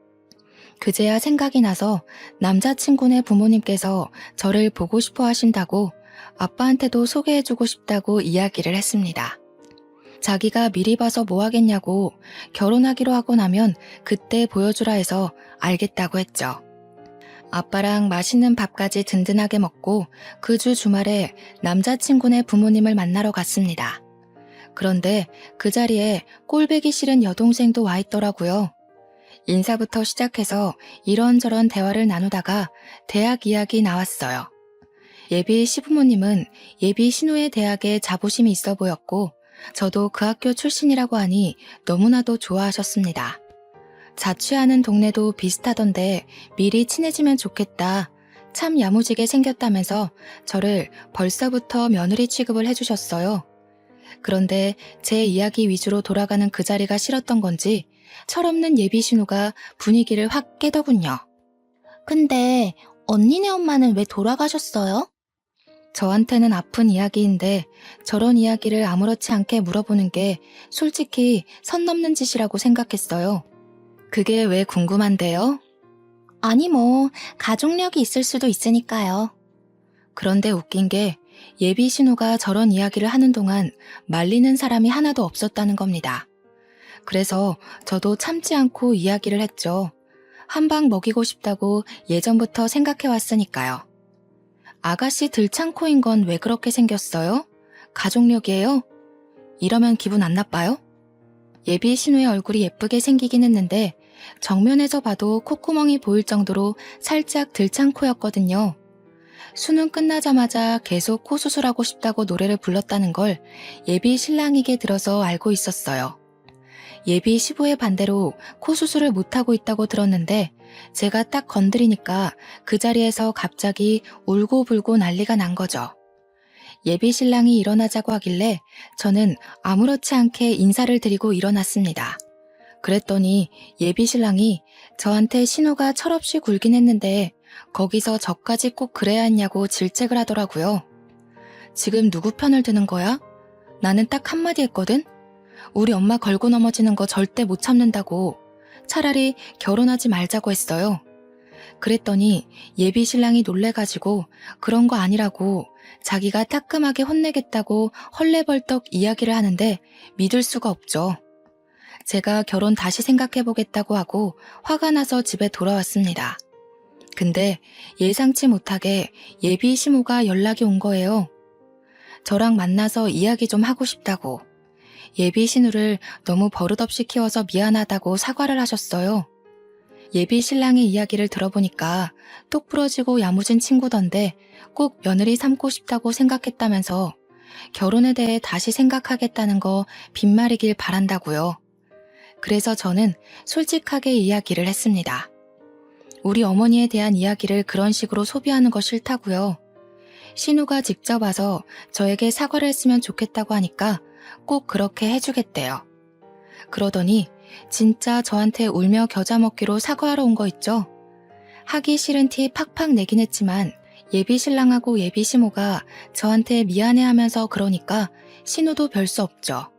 그제야 생각이 나서 남자친구네 부모님께서 저를 보고 싶어 하신다고 아빠한테도 소개해주고 싶다고 이야기를 했습니다. 자기가 미리 봐서 뭐 하겠냐고 결혼하기로 하고 나면 그때 보여주라 해서 알겠다고 했죠. 아빠랑 맛있는 밥까지 든든하게 먹고 그 주 주말에 남자친구네 부모님을 만나러 갔습니다. 그런데 그 자리에 꼴보기 싫은 여동생도 와 있더라고요. 인사부터 시작해서 이런저런 대화를 나누다가 대학 이야기 나왔어요. 예비 시부모님은 예비 신우의 대학에 자부심이 있어 보였고 저도 그 학교 출신이라고 하니 너무나도 좋아하셨습니다. 자취하는 동네도 비슷하던데 미리 친해지면 좋겠다. 참 야무지게 생겼다면서 저를 벌써부터 며느리 취급을 해주셨어요. 그런데 제 이야기 위주로 돌아가는 그 자리가 싫었던 건지 철없는 예비 신우가 분위기를 확 깨더군요. 근데 언니네 엄마는 왜 돌아가셨어요? 저한테는 아픈 이야기인데 저런 이야기를 아무렇지 않게 물어보는 게 솔직히 선 넘는 짓이라고 생각했어요. 그게 왜 궁금한데요? 아니 뭐 가족력이 있을 수도 있으니까요. 그런데 웃긴 게 예비 신우가 저런 이야기를 하는 동안 말리는 사람이 하나도 없었다는 겁니다. 그래서 저도 참지 않고 이야기를 했죠. 한 방 먹이고 싶다고 예전부터 생각해 왔으니까요. 아가씨 들창코인 건 왜 그렇게 생겼어요? 가족력이에요? 이러면 기분 안 나빠요? 예비 신우의 얼굴이 예쁘게 생기긴 했는데 정면에서 봐도 콧구멍이 보일 정도로 살짝 들창코였거든요. 수능 끝나자마자 계속 코 수술하고 싶다고 노래를 불렀다는 걸 예비 신랑에게 들어서 알고 있었어요. 예비 시부의 반대로 코 수술을 못하고 있다고 들었는데 제가 딱 건드리니까 그 자리에서 갑자기 울고불고 난리가 난 거죠. 예비 신랑이 일어나자고 하길래 저는 아무렇지 않게 인사를 드리고 일어났습니다. 그랬더니 예비 신랑이 저한테 신우가 철없이 굴긴 했는데 거기서 저까지 꼭 그래야 했냐고 질책을 하더라고요. 지금 누구 편을 드는 거야? 나는 딱 한마디 했거든? 우리 엄마 걸고 넘어지는 거 절대 못 참는다고. 차라리 결혼하지 말자고 했어요. 그랬더니 예비 신랑이 놀래가지고 그런 거 아니라고 자기가 따끔하게 혼내겠다고 헐레벌떡 이야기를 하는데 믿을 수가 없죠. 제가 결혼 다시 생각해보겠다고 하고 화가 나서 집에 돌아왔습니다. 근데 예상치 못하게 예비 시모가 연락이 온 거예요. 저랑 만나서 이야기 좀 하고 싶다고. 예비 신우를 너무 버릇없이 키워서 미안하다고 사과를 하셨어요. 예비 신랑의 이야기를 들어보니까 똑 부러지고 야무진 친구던데 꼭 며느리 삼고 싶다고 생각했다면서 결혼에 대해 다시 생각하겠다는 거 빈말이길 바란다고요. 그래서 저는 솔직하게 이야기를 했습니다. 우리 어머니에 대한 이야기를 그런 식으로 소비하는 거 싫다고요. 신우가 직접 와서 저에게 사과를 했으면 좋겠다고 하니까 꼭 그렇게 해주겠대요. 그러더니 진짜 저한테 울며 겨자 먹기로 사과하러 온 거 있죠? 하기 싫은 티 팍팍 내긴 했지만 예비 신랑하고 예비 시모가 저한테 미안해하면서 그러니까 신우도 별 수 없죠.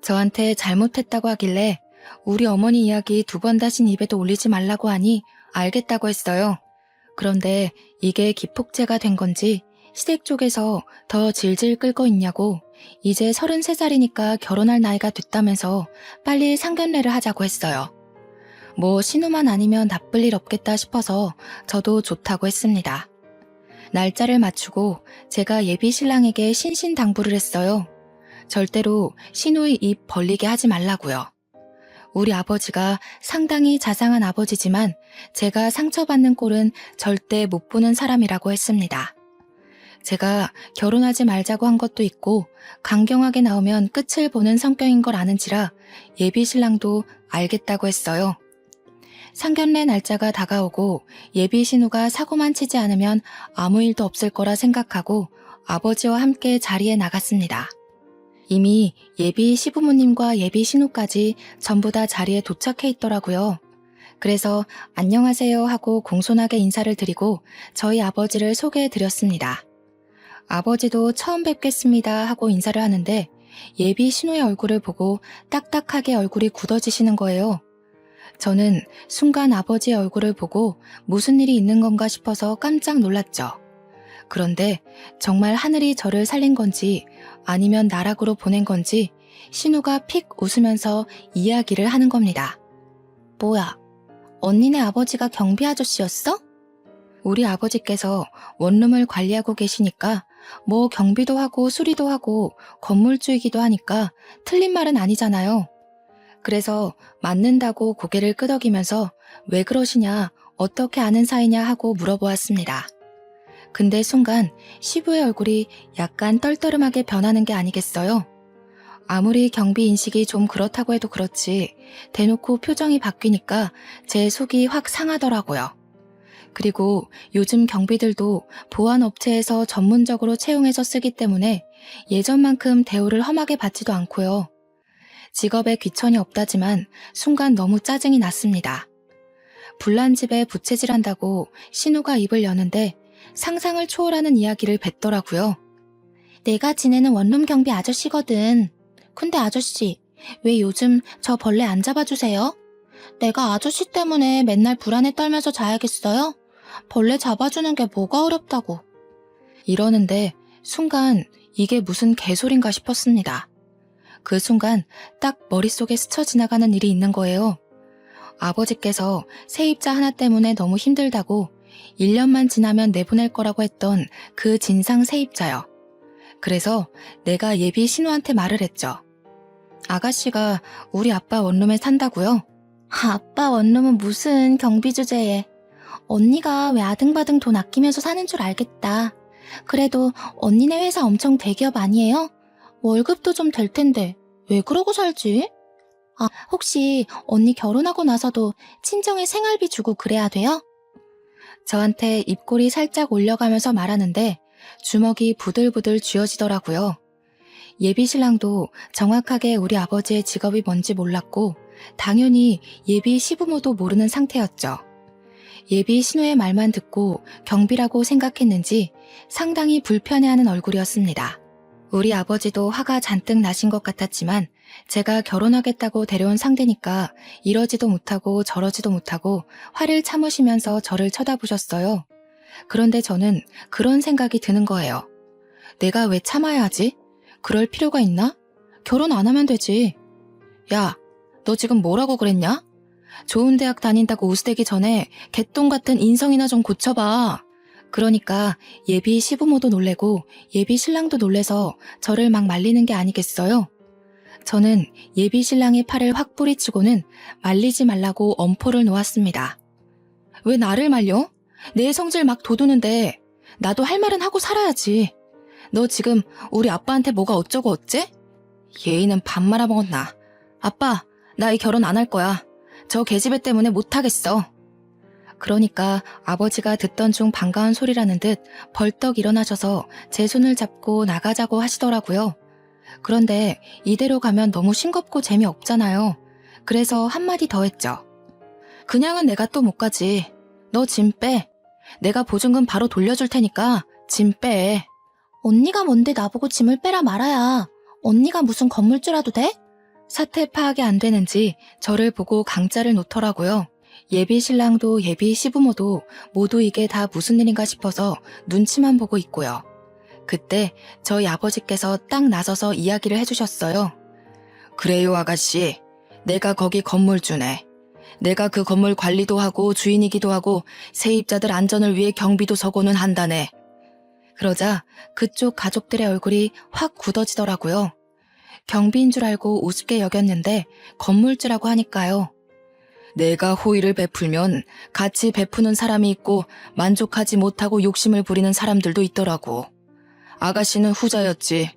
저한테 잘못했다고 하길래 우리 어머니 이야기 2번 다신 입에도 올리지 말라고 하니 알겠다고 했어요. 그런데 이게 기폭제가 된 건지 시댁 쪽에서 더 질질 끌고 있냐고 이제 33살이니까 결혼할 나이가 됐다면서 빨리 상견례를 하자고 했어요. 뭐 신우만 아니면 나쁠 일 없겠다 싶어서 저도 좋다고 했습니다. 날짜를 맞추고 제가 예비 신랑에게 신신당부를 했어요. 절대로 신우의 입 벌리게 하지 말라고요. 우리 아버지가 상당히 자상한 아버지지만 제가 상처받는 꼴은 절대 못 보는 사람이라고 했습니다. 제가 결혼하지 말자고 한 것도 있고 강경하게 나오면 끝을 보는 성격인 걸 아는지라 예비 신랑도 알겠다고 했어요. 상견례 날짜가 다가오고 예비 신우가 사고만 치지 않으면 아무 일도 없을 거라 생각하고 아버지와 함께 자리에 나갔습니다. 이미 예비 시부모님과 예비 신우까지 전부 다 자리에 도착해 있더라고요. 그래서 안녕하세요 하고 공손하게 인사를 드리고 저희 아버지를 소개해 드렸습니다. 아버지도 처음 뵙겠습니다 하고 인사를 하는데 예비 신우의 얼굴을 보고 딱딱하게 얼굴이 굳어지시는 거예요. 저는 순간 아버지의 얼굴을 보고 무슨 일이 있는 건가 싶어서 깜짝 놀랐죠. 그런데 정말 하늘이 저를 살린 건지 아니면 나락으로 보낸 건지 신우가 픽 웃으면서 이야기를 하는 겁니다. 뭐야, 언니네 아버지가 경비 아저씨였어? 우리 아버지께서 원룸을 관리하고 계시니까 뭐 경비도 하고 수리도 하고 건물주이기도 하니까 틀린 말은 아니잖아요. 그래서 맞는다고 고개를 끄덕이면서 왜 그러시냐, 어떻게 아는 사이냐 하고 물어보았습니다. 근데 순간 시부의 얼굴이 약간 떨떠름하게 변하는 게 아니겠어요? 아무리 경비 인식이 좀 그렇다고 해도 그렇지 대놓고 표정이 바뀌니까 제 속이 확 상하더라고요. 그리고 요즘 경비들도 보안업체에서 전문적으로 채용해서 쓰기 때문에 예전만큼 대우를 험하게 받지도 않고요. 직업에 귀천이 없다지만 순간 너무 짜증이 났습니다. 불난 집에 부채질한다고 신우가 입을 여는데 상상을 초월하는 이야기를 뱉더라고요. 내가 지내는 원룸 경비 아저씨거든. 근데 아저씨, 왜 요즘 저 벌레 안 잡아주세요? 내가 아저씨 때문에 맨날 불안에 떨면서 자야겠어요? 벌레 잡아주는 게 뭐가 어렵다고. 이러는데 순간 이게 무슨 개소린가 싶었습니다. 그 순간 딱 머릿속에 스쳐 지나가는 일이 있는 거예요. 아버지께서 세입자 하나 때문에 너무 힘들다고 1년만 지나면 내보낼 거라고 했던 그 진상 세입자요. 그래서 내가 예비 신우한테 말을 했죠. 아가씨가 우리 아빠 원룸에 산다고요? 아빠 원룸은 무슨 경비 주제에. 언니가 왜 아등바등 돈 아끼면서 사는 줄 알겠다. 그래도 언니네 회사 엄청 대기업 아니에요? 월급도 좀 될 텐데 왜 그러고 살지? 아, 혹시 언니 결혼하고 나서도 친정에 생활비 주고 그래야 돼요? 저한테 입꼬리 살짝 올려가면서 말하는데 주먹이 부들부들 쥐어지더라고요. 예비 신랑도 정확하게 우리 아버지의 직업이 뭔지 몰랐고 당연히 예비 시부모도 모르는 상태였죠. 예비 신우의 말만 듣고 경비라고 생각했는지 상당히 불편해하는 얼굴이었습니다. 우리 아버지도 화가 잔뜩 나신 것 같았지만 제가 결혼하겠다고 데려온 상대니까 이러지도 못하고 저러지도 못하고 화를 참으시면서 저를 쳐다보셨어요. 그런데 저는 그런 생각이 드는 거예요. 내가 왜 참아야 하지? 그럴 필요가 있나? 결혼 안 하면 되지. 야, 너 지금 뭐라고 그랬냐? 좋은 대학 다닌다고 우스대기 전에 개똥 같은 인성이나 좀 고쳐봐. 그러니까 예비 시부모도 놀래고 예비 신랑도 놀래서 저를 막 말리는 게 아니겠어요? 저는 예비 신랑의 팔을 확 뿌리치고는 말리지 말라고 엄포를 놓았습니다. 왜 나를 말려? 내 성질 막 돋우는데 나도 할 말은 하고 살아야지. 너 지금 우리 아빠한테 뭐가 어쩌고 어째? 예의는 밥 말아먹었나. 아빠, 나 이 결혼 안 할 거야. 저 계집애 때문에 못하겠어. 그러니까 아버지가 듣던 중 반가운 소리라는 듯 벌떡 일어나셔서 제 손을 잡고 나가자고 하시더라고요. 그런데 이대로 가면 너무 싱겁고 재미없잖아요. 그래서 한마디 더 했죠. 그냥은 내가 또 못 가지. 너 짐 빼. 내가 보증금 바로 돌려줄 테니까 짐 빼. 언니가 뭔데 나보고 짐을 빼라 말아야. 언니가 무슨 건물주라도 돼? 사태 파악이 안 되는지 저를 보고 강짜를 놓더라고요. 예비 신랑도 예비 시부모도 모두 이게 다 무슨 일인가 싶어서 눈치만 보고 있고요. 그때 저희 아버지께서 딱 나서서 이야기를 해주셨어요. 그래요, 아가씨. 내가 거기 건물주네. 내가 그 건물 관리도 하고 주인이기도 하고 세입자들 안전을 위해 경비도 서고는 한다네. 그러자 그쪽 가족들의 얼굴이 확 굳어지더라고요. 경비인 줄 알고 우습게 여겼는데 건물주라고 하니까요. 내가 호의를 베풀면 같이 베푸는 사람이 있고 만족하지 못하고 욕심을 부리는 사람들도 있더라고. 아가씨는 후자였지.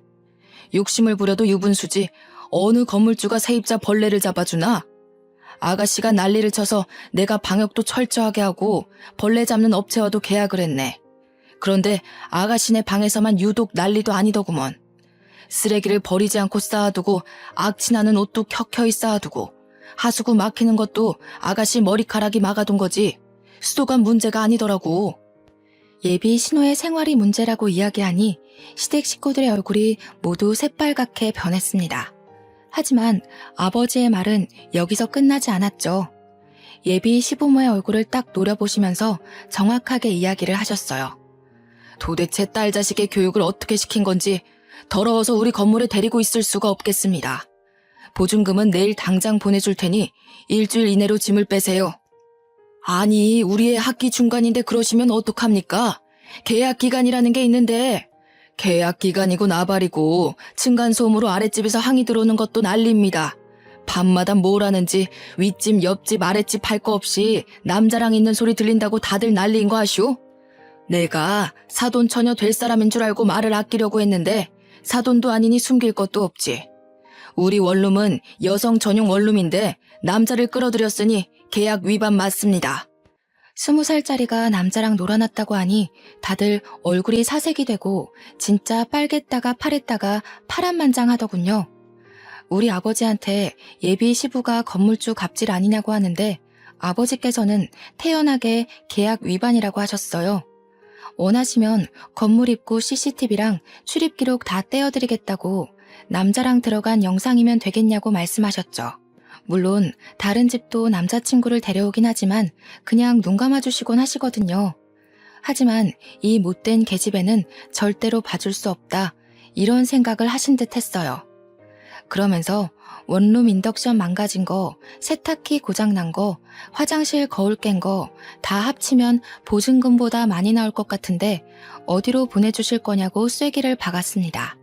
욕심을 부려도 유분수지 어느 건물주가 세입자 벌레를 잡아주나? 아가씨가 난리를 쳐서 내가 방역도 철저하게 하고 벌레 잡는 업체와도 계약을 했네. 그런데 아가씨네 방에서만 유독 난리도 아니더구먼. 쓰레기를 버리지 않고 쌓아두고 악취나는 옷도 켜켜이 쌓아두고 하수구 막히는 것도 아가씨 머리카락이 막아둔 거지 수도관 문제가 아니더라고. 예비 신호의 생활이 문제라고 이야기하니 시댁 식구들의 얼굴이 모두 새빨갛게 변했습니다. 하지만 아버지의 말은 여기서 끝나지 않았죠. 예비 시부모의 얼굴을 딱 노려보시면서 정확하게 이야기를 하셨어요. 도대체 딸 자식의 교육을 어떻게 시킨 건지 더러워서 우리 건물에 데리고 있을 수가 없겠습니다. 보증금은 내일 당장 보내줄 테니 일주일 이내로 짐을 빼세요. 아니, 우리의 학기 중간인데 그러시면 어떡합니까? 계약 기간이라는 게 있는데 계약 기간이고 나발이고 층간소음으로 아랫집에서 항의 들어오는 것도 난리입니다. 밤마다 뭘 하는지 윗집 옆집 아랫집 할 거 없이 남자랑 있는 소리 들린다고 다들 난리인 거 아시오? 내가 사돈 처녀 될 사람인 줄 알고 말을 아끼려고 했는데 사돈도 아니니 숨길 것도 없지. 우리 원룸은 여성 전용 원룸인데 남자를 끌어들였으니 계약 위반 맞습니다. 20살짜리가 남자랑 놀아났다고 하니 다들 얼굴이 사색이 되고 진짜 빨갰다가 파랬다가 파란만장하더군요. 우리 아버지한테 예비 시부가 건물주 갑질 아니냐고 하는데 아버지께서는 태연하게 계약 위반이라고 하셨어요. 원하시면 건물 입구 CCTV랑 출입 기록 다 떼어드리겠다고 남자랑 들어간 영상이면 되겠냐고 말씀하셨죠. 물론 다른 집도 남자친구를 데려오긴 하지만 그냥 눈 감아주시곤 하시거든요. 하지만 이 못된 계집애는 절대로 봐줄 수 없다 이런 생각을 하신 듯 했어요. 그러면서 원룸 인덕션 망가진 거, 세탁기 고장난 거, 화장실 거울 깬 거 다 합치면 보증금보다 많이 나올 것 같은데 어디로 보내주실 거냐고 쐐기를 박았습니다.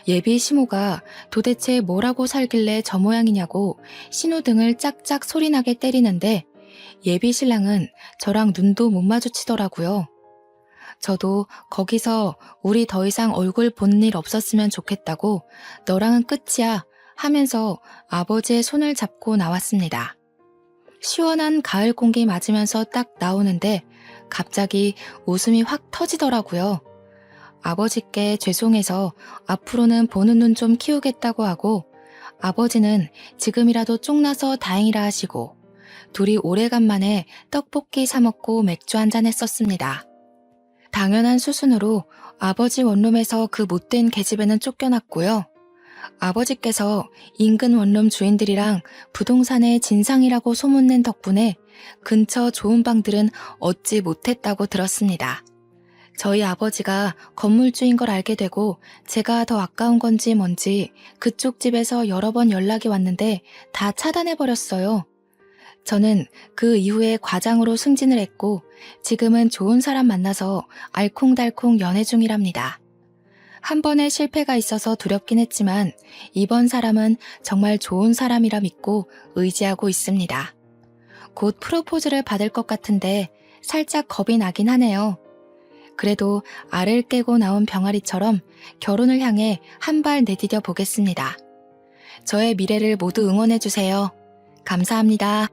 예비 시모가 도대체 뭐라고 살길래 저 모양이냐고 신호등을 짝짝 소리나게 때리는데 예비 신랑은 저랑 눈도 못 마주치더라고요. 저도 거기서 우리 더 이상 얼굴 본 일 없었으면 좋겠다고 너랑은 끝이야 하면서 아버지의 손을 잡고 나왔습니다. 시원한 가을 공기 맞으면서 딱 나오는데 갑자기 웃음이 확 터지더라고요. 아버지께 죄송해서 앞으로는 보는 눈 좀 키우겠다고 하고 아버지는 지금이라도 쫑나서 다행이라 하시고 둘이 오래간만에 떡볶이 사 먹고 맥주 한잔 했었습니다. 당연한 수순으로 아버지 원룸에서 그 못된 계집애는 쫓겨났고요. 아버지께서 인근 원룸 주인들이랑 부동산의 진상이라고 소문낸 덕분에 근처 좋은 방들은 얻지 못했다고 들었습니다. 저희 아버지가 건물주인 걸 알게 되고 제가 더 아까운 건지 뭔지 그쪽 집에서 여러 번 연락이 왔는데 다 차단해버렸어요. 저는 그 이후에 과장으로 승진을 했고 지금은 좋은 사람 만나서 알콩달콩 연애 중이랍니다. 한 번의 실패가 있어서 두렵긴 했지만 이번 사람은 정말 좋은 사람이라 믿고 의지하고 있습니다. 곧 프로포즈를 받을 것 같은데 살짝 겁이 나긴 하네요. 그래도 알을 깨고 나온 병아리처럼 결혼을 향해 한 발 내디뎌 보겠습니다. 저의 미래를 모두 응원해주세요. 감사합니다.